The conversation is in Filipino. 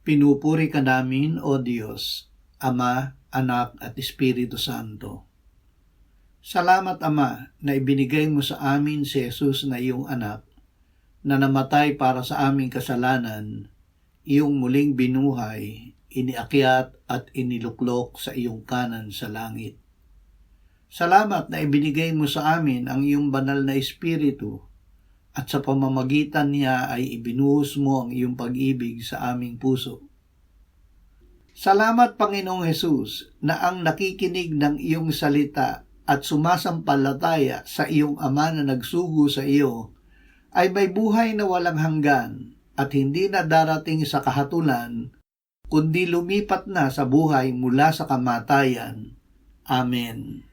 Pinupuri ka namin, O Diyos, Ama, Anak at Espiritu Santo. Salamat, Ama, na ibinigay mo sa amin si Jesus na iyong anak, na namatay para sa aming kasalanan, iyong muling binuhay, iniakyat at iniluklok sa iyong kanan sa langit. Salamat na ibinigay mo sa amin ang iyong banal na Espiritu, at sa pamamagitan niya ay ibinuhos mo ang iyong pag-ibig sa aming puso. Salamat, Panginoong Hesus, na ang nakikinig ng iyong salita at sumasampalataya sa iyong Ama na nagsugo sa iyo ay may buhay na walang hanggan at hindi na darating sa kahatulan, kundi lumipat na sa buhay mula sa kamatayan. Amen.